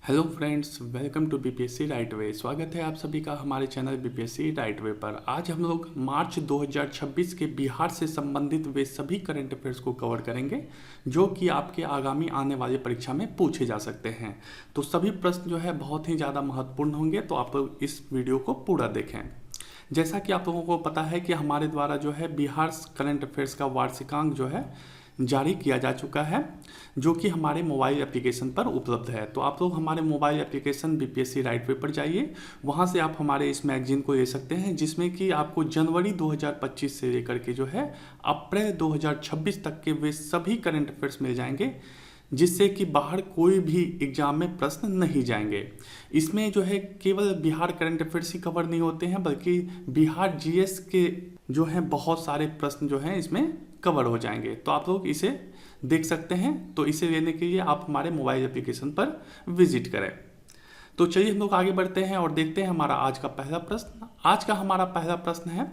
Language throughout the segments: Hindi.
Hello friends, welcome to BPSC right way. स्वागत है आप सभी का हमारे चैनल बीपीएससी राइट वे पर। आज हम लोग मार्च 2026 के बिहार से संबंधित वे सभी करंट अफेयर्स को कवर करेंगे जो कि आपके आगामी आने वाली परीक्षा में पूछे जा सकते हैं। तो सभी प्रश्न जो है बहुत ही ज़्यादा महत्वपूर्ण होंगे, तो आप लोग इस वीडियो को पूरा देखें। जैसा कि आप लोगों को पता है कि हमारे द्वारा जो है बिहार करंट अफेयर्स का वार्षिकांक जो है जारी किया जा चुका है, जो कि हमारे मोबाइल एप्लीकेशन पर उपलब्ध है। तो आप लोग हमारे मोबाइल एप्लीकेशन बीपीएससी राइट वे पर जाइए, वहां से आप हमारे इस मैगजीन को ले सकते हैं, जिसमें कि आपको जनवरी 2025 से लेकर के जो है अप्रैल 2026 तक के वे सभी करंट अफेयर्स मिल जाएंगे, जिससे कि बाहर कोई भी एग्जाम में प्रश्न नहीं जाएंगे। इसमें जो है केवल बिहार करंट अफेयर्स ही कवर नहीं होते हैं, बल्कि बिहार जीएस के जो है बहुत सारे प्रश्न जो हैं इसमें कवर हो जाएंगे। तो आप लोग इसे देख सकते हैं। तो इसे लेने के लिए आप हमारे मोबाइल एप्लीकेशन पर विजिट करें। तो चलिए हम लोग आगे बढ़ते हैं और देखते हैं हमारा आज का पहला प्रश्न। आज का हमारा पहला प्रश्न है,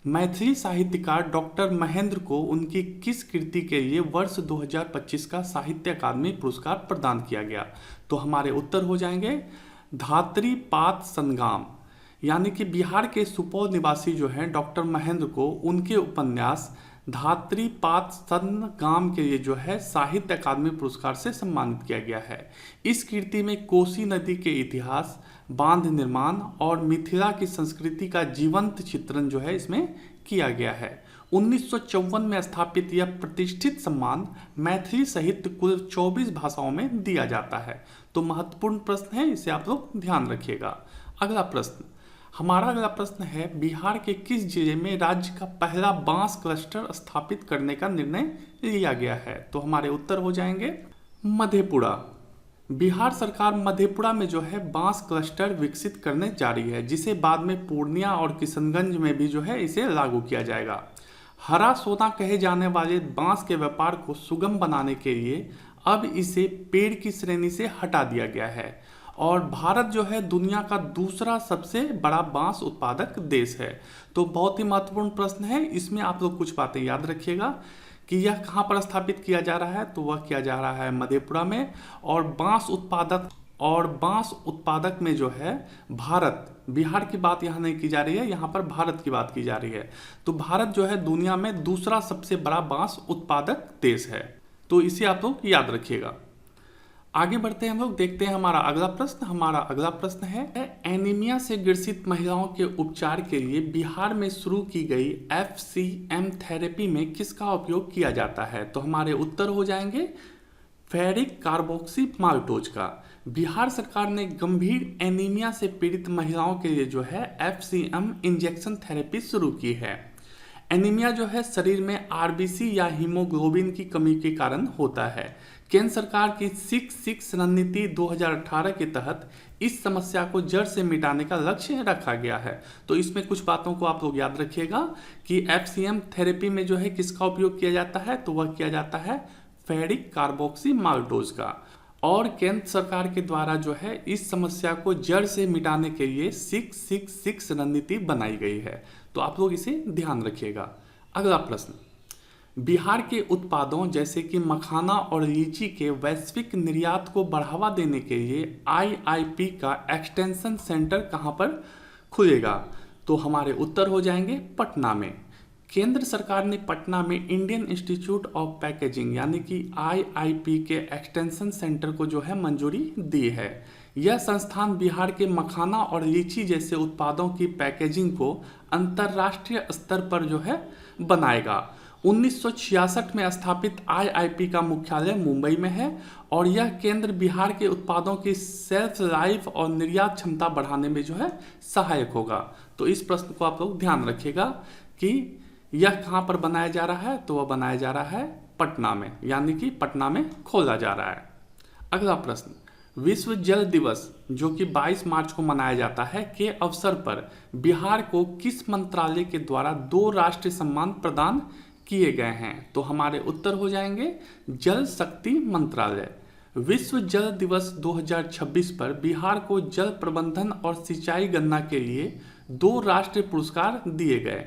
मैथिली साहित्यकार डॉक्टर महेंद्र को उनकी किस कृति के लिए वर्ष 2025 का साहित्य अकादमी पुरस्कार प्रदान किया गया? तो हमारे उत्तर हो जाएंगे धात्री पात संग्राम। यानी कि बिहार के सुपौल निवासी जो हैं डॉक्टर महेंद्र को उनके उपन्यास धात्री पात संग्राम के लिए जो है साहित्य अकादमी पुरस्कार से सम्मानित किया गया है। इस कृति में कोसी नदी के इतिहास, बांध निर्माण और मिथिला की संस्कृति का जीवंत चित्रण जो है इसमें किया गया है। 1954 में स्थापित यह प्रतिष्ठित सम्मान मैथिली सहित कुल 24 भाषाओं में दिया जाता है। तो महत्वपूर्ण प्रश्न है, इसे आप लोग ध्यान रखिएगा। अगला प्रश्न, हमारा अगला प्रश्न है, बिहार के किस जिले में राज्य का पहला बांस क्लस्टर स्थापित करने का निर्णय लिया गया है? तो हमारे उत्तर हो जाएंगे मधेपुरा। बिहार सरकार मधेपुरा में जो है बांस क्लस्टर विकसित करने जा रही है, जिसे बाद में पूर्णिया और किशनगंज में भी जो है इसे लागू किया जाएगा। हरा सोना कहे जाने वाले बांस के व्यापार को सुगम बनाने के लिए अब इसे पेड़ की श्रेणी से हटा दिया गया है और भारत जो है दुनिया का दूसरा सबसे बड़ा बांस उत्पादक देश है। तो बहुत ही महत्वपूर्ण प्रश्न है, इसमें आप लोग कुछ बातें याद रखिएगा कि यह कहाँ पर स्थापित किया जा रहा है। तो वह किया जा रहा है मधेपुरा में। और बांस उत्पादक में जो है भारत, बिहार की बात यहाँ नहीं की जा रही है, यहाँ पर भारत की बात की जा रही है। तो भारत जो है दुनिया में दूसरा सबसे बड़ा बांस उत्पादक देश है। तो इसे आप लोग याद रखिएगा। आगे बढ़ते हैं हम लोग, देखते हैं हमारा अगला प्रश्न। हमारा अगला प्रश्न है, एनीमिया से ग्रसित महिलाओं के उपचार के लिए बिहार में शुरू की गई FCM थेरेपी में किसका उपयोग किया जाता है? तो हमारे उत्तर हो जाएंगे फेरिक कार्बोक्सी माल्टोज का। बिहार सरकार ने गंभीर एनीमिया से पीड़ित महिलाओं के लिए जो है FCM इंजेक्शन थेरेपी शुरू की है। एनीमिया जो है शरीर में RBC या हीमोग्लोबिन की कमी के कारण होता है। केंद्र सरकार की 6-6 रणनीति 2018 के तहत इस समस्या को जड़ से मिटाने का लक्ष्य रखा गया है। तो इसमें कुछ बातों को आप लोग याद रखिएगा कि FCM थेरेपी में जो है किसका उपयोग किया जाता है? तो वह किया जाता है फेरिक कार्बोक्सी माल्टोज का। और केंद्र सरकार के द्वारा जो है इस समस्या को जड़ से मिटाने के लिए 6-6-6 रणनीति बनाई गई है। तो आप लोग इसे ध्यान रखिएगा। अगला प्रश्न, बिहार के उत्पादों जैसे कि मखाना और लीची के वैश्विक निर्यात को बढ़ावा देने के लिए IIP का एक्सटेंशन सेंटर कहां पर खुलेगा? तो हमारे उत्तर हो जाएंगे पटना में। केंद्र सरकार ने पटना में इंडियन इंस्टीट्यूट ऑफ पैकेजिंग यानी कि IIP के एक्सटेंशन सेंटर को जो है मंजूरी दी है। यह संस्थान बिहार के मखाना और लीची जैसे उत्पादों की पैकेजिंग को अंतर्राष्ट्रीय स्तर पर जो है बनाएगा। 1966 में स्थापित IIP का मुख्यालय मुंबई में है और यह केंद्र बिहार के उत्पादों की सेल्फ लाइफ और निर्यात क्षमता बढ़ाने में जो है सहायक होगा। तो इस प्रश्न को आप लोग ध्यान रखिएगा कि यह कहाँ पर बनाया जा रहा है? तो वह बनाया जा रहा है पटना में, यानी कि पटना में खोला जा रहा है। अगला प्रश्न, विश्व जल दिवस जो कि 22 मार्च को मनाया जाता है के अवसर पर बिहार को किस मंत्रालय के द्वारा 2 राष्ट्रीय सम्मान प्रदान किए गए हैं? तो हमारे उत्तर हो जाएंगे जल शक्ति मंत्रालय। विश्व जल दिवस 2026 पर बिहार को जल प्रबंधन और सिंचाई गणना के लिए 2 राष्ट्रीय पुरस्कार दिए गए।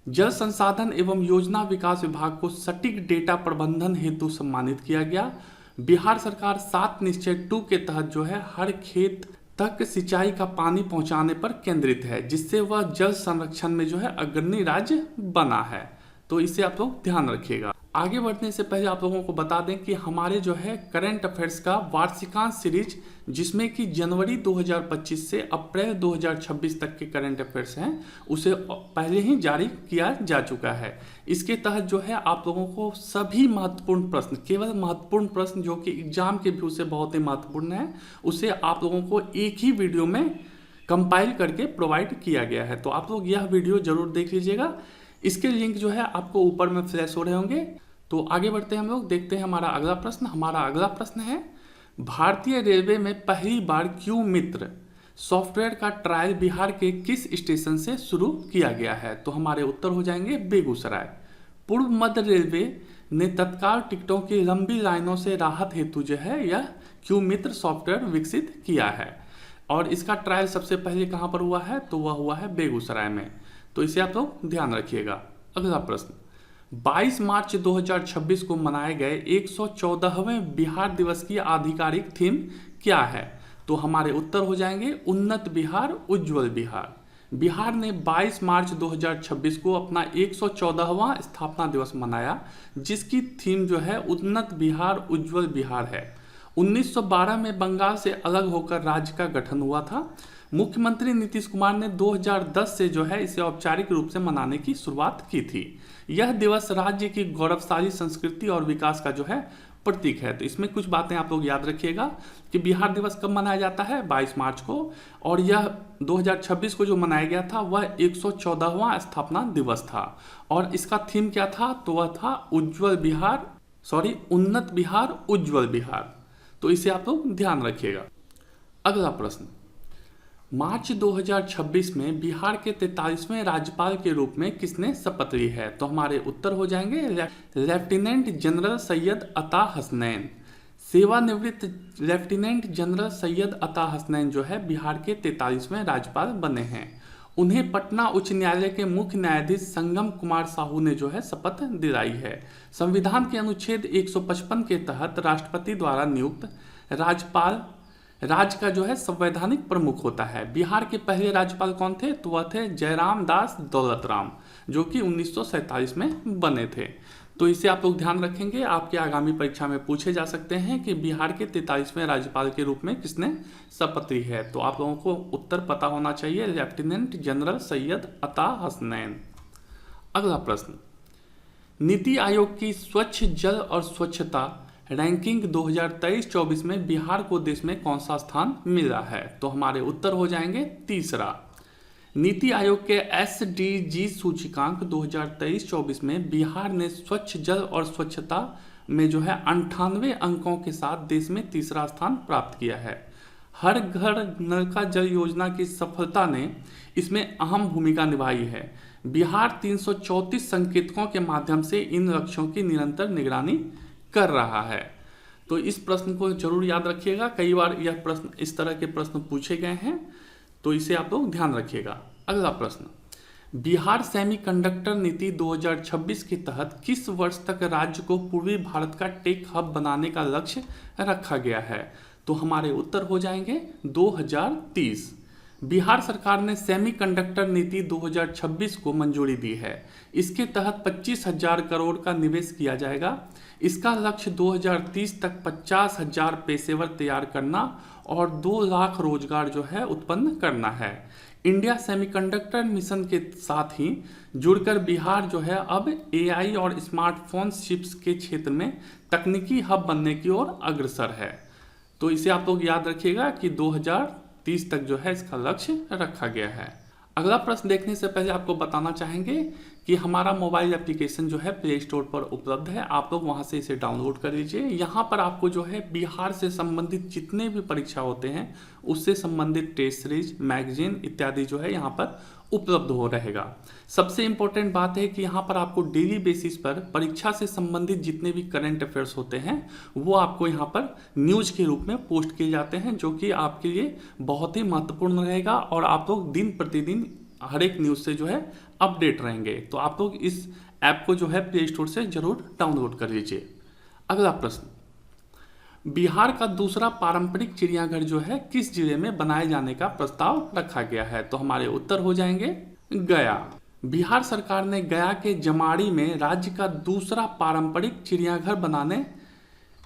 जल संसाधन एवं योजना विकास विभाग को सटीक डेटा प्रबंधन हेतु सम्मानित किया गया। बिहार सरकार 7 निश्चय 2 के तहत जो है हर खेत तक सिंचाई का पानी पहुंचाने पर केंद्रित है, जिससे वह जल संरक्षण में जो है अग्रणी राज्य बना है। तो इसे आप लोग ध्यान रखिएगा। आगे बढ़ने से पहले आप लोगों को बता दें कि हमारे जो है करंट अफेयर्स का वार्षिकांश सीरीज, जिसमें कि जनवरी 2025 से अप्रैल 2026 तक के करंट अफेयर्स हैं, उसे पहले ही जारी किया जा चुका है। इसके तहत जो है आप लोगों को सभी महत्वपूर्ण प्रश्न, केवल महत्वपूर्ण प्रश्न जो कि एग्जाम के व्यू से बहुत ही महत्वपूर्ण है, उसे आप लोगों को एक ही वीडियो में कंपाइल करके प्रोवाइड किया गया है। तो आप लोग यह वीडियो जरूर देख लीजिएगा। इसके लिंक जो है आपको ऊपर में फ्लैश हो रहे होंगे। तो आगे बढ़ते हैं हम लोग, देखते हैं हमारा अगला प्रश्न। हमारा अगला प्रश्न है, भारतीय रेलवे में पहली बार क्यू मित्र सॉफ्टवेयर का ट्रायल बिहार के किस स्टेशन से शुरू किया गया है? तो हमारे उत्तर हो जाएंगे बेगूसराय। पूर्व मध्य रेलवे ने तत्काल टिकटों की लंबी लाइनों से राहत हेतु जो है यह क्यू मित्र सॉफ्टवेयर विकसित किया है, और इसका ट्रायल सबसे पहले कहाँ पर हुआ है? तो वह हुआ है बेगूसराय में। तो इसे आप लोग ध्यान रखिएगा। अगला प्रश्न, 22 मार्च 2026 को मनाए गए 114वें बिहार दिवस की आधिकारिक थीम क्या है? तो हमारे उत्तर हो जाएंगे उन्नत बिहार उज्ज्वल बिहार। बिहार ने 22 मार्च 2026 को अपना 114वां स्थापना दिवस मनाया, जिसकी थीम जो है उन्नत बिहार उज्ज्वल बिहार है। 1912 में बंगाल से अलग होकर राज्य का गठन हुआ था। मुख्यमंत्री नीतीश कुमार ने 2010 से जो है इसे औपचारिक रूप से मनाने की शुरुआत की थी। यह दिवस राज्य की गौरवशाली संस्कृति और विकास का जो है प्रतीक है। तो इसमें कुछ बातें आप लोग याद रखिएगा कि बिहार दिवस कब मनाया जाता है? 22 मार्च को, और यह 2026 को जो मनाया गया था वह 114वां स्थापना दिवस था। और इसका थीम क्या था? तो वह था उन्नत बिहार उज्ज्वल बिहार। तो इसे आप लोग ध्यान रखिएगा। अगला प्रश्न, मार्च 2026 में बिहार के 43वें राज्यपाल के रूप में किसने शपथ ली है? तो हमारे उत्तर हो जाएंगे लेफ्टिनेंट जनरल सैयद अता हसनैन। सेवानिवृत्त लेफ्टिनेंट जनरल सैयद अता हसनैन जो है बिहार के 43वें राज्यपाल बने हैं। उन्हें पटना उच्च न्यायालय के मुख्य न्यायाधीश संगम कुमार साहू ने जो है शपथ दिलाई है। संविधान के अनुच्छेद 155 के तहत राष्ट्रपति द्वारा नियुक्त राज्यपाल राज्य का जो है संवैधानिक प्रमुख होता है। बिहार के पहले राज्यपाल कौन थे? तो वह थे जयराम दास दौलतराम, जो कि 1947 में बने थे। तो इसे आप लोग ध्यान रखेंगे, आपके आगामी परीक्षा में पूछे जा सकते हैं कि बिहार के 43वें राज्यपाल के रूप में किसने शपथ ली है। तो आप लोगों को उत्तर पता होना चाहिए, लेफ्टिनेंट जनरल सैयद अता हसनैन। अगला प्रश्न, नीति आयोग की स्वच्छ जल और स्वच्छता रैंकिंग 2023-24 में बिहार को देश में कौन सा स्थान मिला है? तो हमारे उत्तर हो जाएंगे तीसरा। नीति आयोग के SDG सूचकांक 2023-24 में बिहार ने स्वच्छ जल और स्वच्छता में जो है 98 अंकों के साथ देश में तीसरा स्थान प्राप्त किया है। हर घर नल का जल योजना की सफलता ने इसमें अहम भूमिका निभाई है। बिहार 334 संकेतकों के माध्यम से इन लक्ष्यों की निरंतर निगरानी कर रहा है। तो इस प्रश्न को जरूर याद रखिएगा, कई बार यह प्रश्न इस तरह के प्रश्न पूछे गए हैं, तो इसे आप लोग ध्यान रखिएगा। अगला प्रश्न, बिहार सेमीकंडक्टर नीति 2026 के तहत किस वर्ष तक राज्य को पूर्वी भारत का टेक हब बनाने का लक्ष्य रखा गया है? तो हमारे उत्तर हो जाएंगे 2030। बिहार सरकार ने सेमीकंडक्टर नीति 2026 को मंजूरी दी है। इसके तहत 25,000 करोड़ का निवेश किया जाएगा। इसका लक्ष्य 2030 तक 50,000 पेशेवर तैयार करना और 2 लाख रोजगार जो है उत्पन्न करना है। इंडिया सेमीकंडक्टर मिशन के साथ ही जुड़कर बिहार जो है अब AI और स्मार्टफोन चिप्स के क्षेत्र में तकनीकी हब बनने की ओर अग्रसर है। तो इसे आप लोग याद रखिएगा कि 2030 तक जो है इसका लक्ष्य रखा गया है। अगला प्रश्न देखने से पहले आपको बताना चाहेंगे कि हमारा मोबाइल एप्लीकेशन जो है प्ले स्टोर पर उपलब्ध है, आप लोग वहां से इसे डाउनलोड कर लीजिए। यहाँ पर आपको जो है बिहार से संबंधित जितने भी परीक्षा होते हैं उससे संबंधित टेस्ट सीरीज, मैगजीन इत्यादि जो है यहाँ पर उपलब्ध हो रहेगा। सबसे इम्पोर्टेंट बात है कि यहाँ पर आपको डेली बेसिस पर परीक्षा से संबंधित जितने भी करंट अफेयर्स होते हैं वो आपको यहाँ पर न्यूज के रूप में पोस्ट किए जाते हैं, जो कि आपके लिए बहुत ही महत्वपूर्ण रहेगा और आप लोग दिन प्रतिदिन हर एक न्यूज़ से जो है अपडेट रहेंगे। तो आप लोग इस ऐप को जो है प्ले स्टोर से जरूर डाउनलोड कर लीजिए। अगला प्रश्न, बिहार का दूसरा पारंपरिक चिड़ियाघर जो है किस जिले में बनाए जाने का प्रस्ताव रखा गया है? तो हमारे उत्तर हो जाएंगे गया। बिहार सरकार ने गया के जमाड़ी में राज्य का दूसरा पारंपरिक चिड़ियाघर बनाने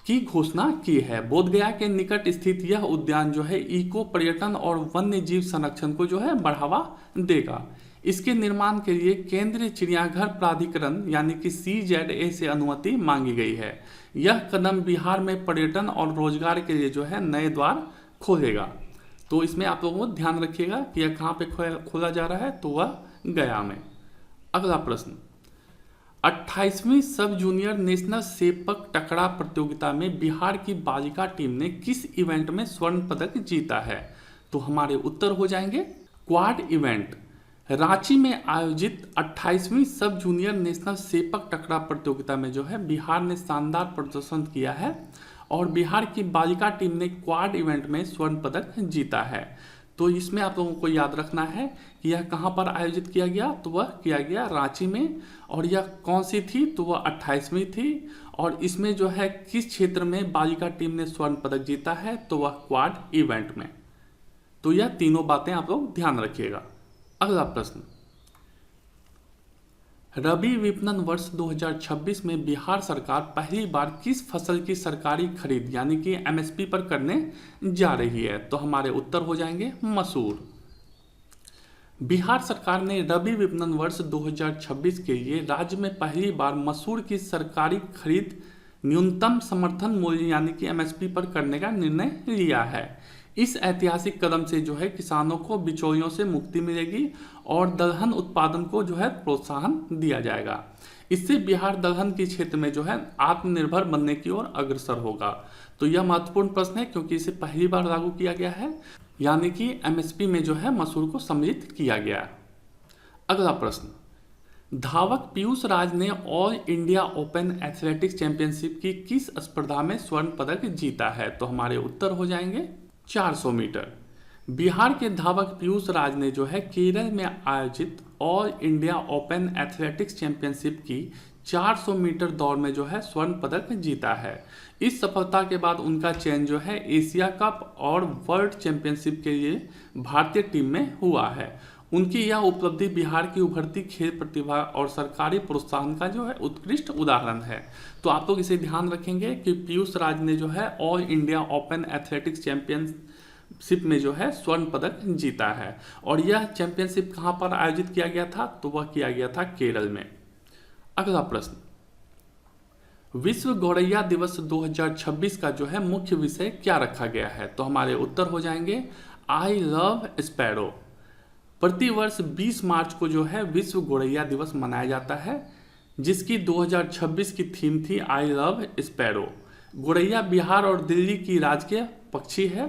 की घोषणा की है। बोधगया के निकट स्थित यह उद्यान जो है इको पर्यटन और वन्य जीव संरक्षण को जो है बढ़ावा देगा। इसके निर्माण के लिए केंद्रीय चिड़ियाघर प्राधिकरण यानी कि CZA से अनुमति मांगी गई है। यह कदम बिहार में पर्यटन और रोजगार के लिए जो है नए द्वार खोलेगा। तो इसमें आप लोगों को ध्यान रखिएगा कि यह कहाँ पे खोला जा रहा है, तो वह गया में। अगला प्रश्न, 28वीं सब जूनियर नेशनल सेपक टकरा प्रतियोगिता में बिहार की बालिका टीम ने किस इवेंट में स्वर्ण पदक जीता है? तो हमारे उत्तर हो जाएंगे क्वाड इवेंट। रांची में आयोजित 28वीं सब जूनियर नेशनल सेपक टकरा प्रतियोगिता में जो है बिहार ने शानदार प्रदर्शन किया है और बिहार की बालिका टीम ने क्वाड इवेंट में स्वर्ण पदक जीता है। तो इसमें आप लोगों को याद रखना है कि यह कहाँ पर आयोजित किया गया, तो वह किया गया रांची में। और यह कौन सी थी, तो वह 28वीं थी। और इसमें जो है किस क्षेत्र में बालिका टीम ने स्वर्ण पदक जीता है, तो वह क्वाड इवेंट में। तो यह तीनों बातें आप लोग ध्यान रखिएगा। अगला प्रश्न, रबी विपणन वर्ष 2026 में बिहार सरकार पहली बार किस फसल की सरकारी खरीद यानी कि MSP पर करने जा रही है? तो हमारे उत्तर हो जाएंगे मसूर। बिहार सरकार ने रबी विपणन वर्ष 2026 के लिए राज्य में पहली बार मसूर की सरकारी खरीद न्यूनतम समर्थन मूल्य यानी कि MSP पर करने का निर्णय लिया है। इस ऐतिहासिक कदम से जो है किसानों को बिचौलियों से मुक्ति मिलेगी और दलहन उत्पादन को जो है प्रोत्साहन दिया जाएगा। इससे बिहार दलहन के क्षेत्र में जो है आत्मनिर्भर बनने की ओर अग्रसर होगा। तो यह महत्वपूर्ण प्रश्न है क्योंकि इसे पहली बार लागू किया गया है, यानी कि MSP में जो है मसूर को सम्मिलित किया गया। अगला प्रश्न, धावक पीयूष राज ने all India open athletics championship की किस स्पर्धा में स्वर्ण पदक जीता है? तो हमारे उत्तर हो जाएंगे 400 मीटर। बिहार के धावक पीयूष राज ने जो है केरल में आयोजित all India open athletics championship की 400 मीटर दौड़ में जो है स्वर्ण पदक जीता है। इस सफलता के बाद उनका चयन जो है एशिया कप और वर्ल्ड चैंपियनशिप के लिए भारतीय टीम में हुआ है। उनकी यह उपलब्धि बिहार की उभरती खेल प्रतिभा और सरकारी प्रोत्साहन का जो है उत्कृष्ट उदाहरण है। तो आप लोग इसे ध्यान रखेंगे कि पीयूष राज ने जो है all India open athletics championship में जो है स्वर्ण पदक जीता है। और यह चैंपियनशिप कहाँ पर आयोजित किया गया था? तो वह किया गया था केरल में। अगला प्रश्न, विश्व गौरैया दिवस 2026 का जो है मुख्य विषय क्या रखा गया है? तो हमारे उत्तर हो जाएंगे आई लव स्पैरो। प्रतिवर्ष 20 मार्च को जो है विश्व गौरैया दिवस मनाया जाता है, जिसकी 2026 की थीम थी आई लव स्पैरो। गौरैया बिहार और दिल्ली की राजकीय पक्षी है।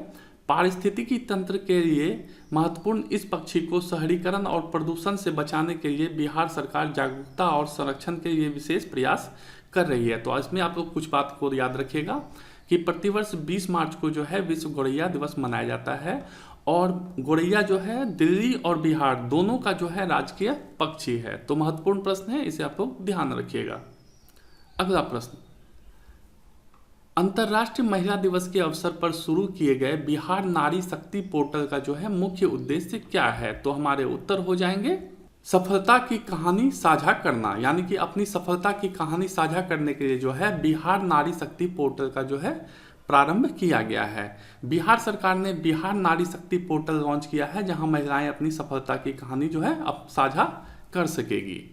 पारिस्थितिकी तंत्र के लिए महत्वपूर्ण इस पक्षी को शहरीकरण और प्रदूषण से बचाने के लिए बिहार सरकार जागरूकता और संरक्षण के लिए विशेष प्रयास कर रही है। तो इसमें आप लोग कुछ बात को याद रखिएगा कि प्रतिवर्ष 20 मार्च को जो है विश्व गौरैया दिवस मनाया जाता है और गौरैया जो है दिल्ली और बिहार दोनों का जो है राजकीय पक्षी है। तो महत्वपूर्ण प्रश्न है, इसे आप लोग ध्यान रखिएगा। अगला प्रश्न, अंतर्राष्ट्रीय महिला दिवस के अवसर पर शुरू किए गए बिहार नारी शक्ति पोर्टल का जो है मुख्य उद्देश्य क्या है? तो हमारे उत्तर हो जाएंगे सफलता की कहानी साझा करना, यानी कि अपनी सफलता की कहानी साझा करने के लिए जो है बिहार नारी शक्ति पोर्टल का जो है प्रारंभ किया गया है। बिहार सरकार ने बिहार नारी शक्ति पोर्टल लॉन्च किया है, जहां महिलाएं अपनी सफलता की कहानी जो है अब साझा कर सकेगी।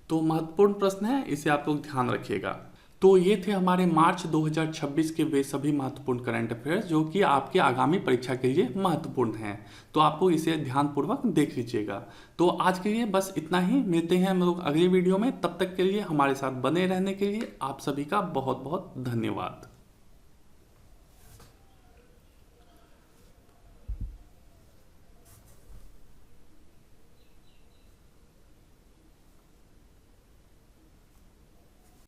तो महत्वपूर्ण प्रश्न है, इसे आप लोग ध्यान रखिएगा। तो ये थे हमारे मार्च 2026 के वे सभी महत्वपूर्ण करंट अफेयर्स जो कि आपके आगामी परीक्षा के लिए महत्वपूर्ण हैं। तो आपको इसे ध्यानपूर्वक देख लीजिएगा। तो आज के लिए बस इतना ही, मिलते हैं हम लोग अगली वीडियो में। तब तक के लिए हमारे साथ बने रहने के लिए आप सभी का बहुत बहुत धन्यवाद।